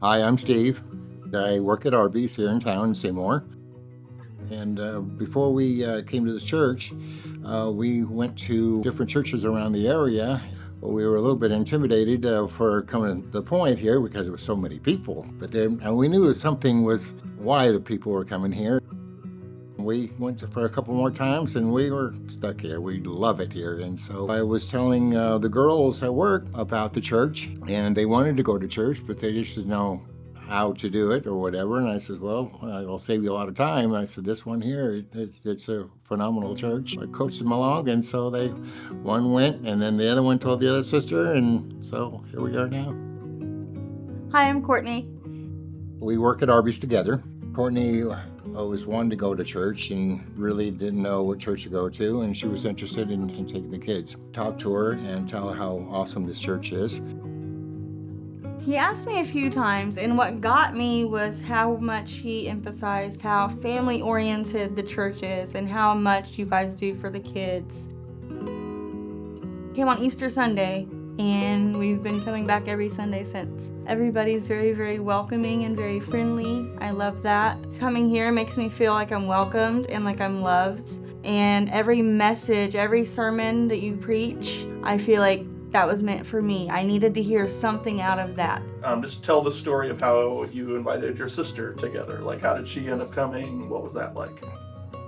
Hi, I'm Steve. I work at Arby's here in town in Seymour. And before we came to this church, we went to different churches around the area. We were a little bit intimidated for coming to the point here because there were so many people. But then we knew something was why the people were coming here. We went for a couple more times and we were stuck here. We love it here. And so I was telling the girls at work about the church, and they wanted to go to church, but they just didn't know how to do it or whatever. And I said, well, it'll save you a lot of time. I said, this one here, it's a phenomenal church. I coached them along, and so one went, and then the other one told the other sister, and so here we are now. Hi, I'm Courtney. We work at Arby's together. Courtney always wanted to go to church and really didn't know what church to go to, and she was interested in taking the kids. Talk to her and tell her how awesome this church is. He asked me a few times, and what got me was how much he emphasized how family-oriented the church is and how much you guys do for the kids. Came on Easter Sunday, and we've been coming back every Sunday since. Everybody's very, very welcoming and very friendly. I love that. Coming here makes me feel like I'm welcomed and like I'm loved. And every message, every sermon that you preach, I feel like that was meant for me. I needed to hear something out of that. Just tell the story of how you invited your sister together. Like, how did she end up coming? What was that like?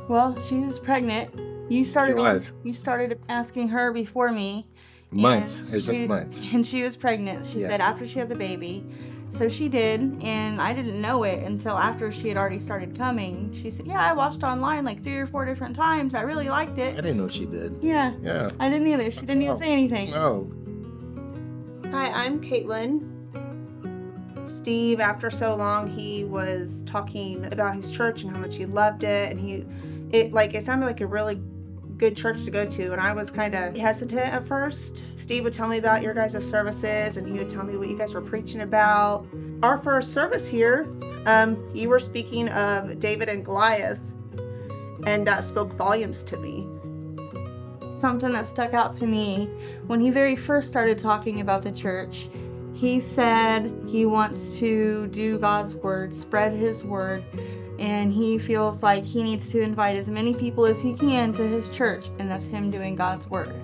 Well, she was pregnant. You started asking her before me. Months. It took months. And she was pregnant. She Yes. said after she had the baby. So she did, and I didn't know it until after she had already started coming. She said, yeah, I watched online like 3 or 4 different times. I really liked I it. didn't know she did. Yeah. Yeah. I didn't either. She didn't even say anything. No. Hi, I'm Caitlin. Steve, after so long, he was talking about his church and how much he loved it, and it sounded like a really good church to go to, and I was kind of hesitant at first. Steve would tell me about your guys' services, and he would tell me what you guys were preaching about. Our first service here, you were speaking of David and Goliath, and that spoke volumes to me. Something that stuck out to me, when he very first started talking about the church, he said he wants to do God's word, spread his word, and he feels like he needs to invite as many people as he can to his church, and that's him doing God's word.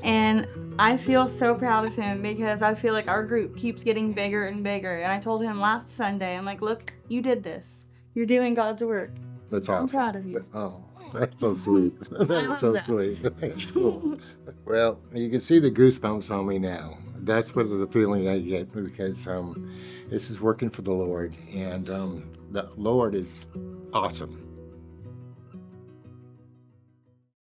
And I feel so proud of him because I feel like our group keeps getting bigger and bigger. And I told him last Sunday, I'm like, look, you did this. You're doing God's work. That's awesome. I'm proud of you. Oh, that's so sweet. That's so that. sweet. That's cool. Well, you can see the goosebumps on me now. That's what the feeling I get because this is working for the Lord, and the Lord is awesome.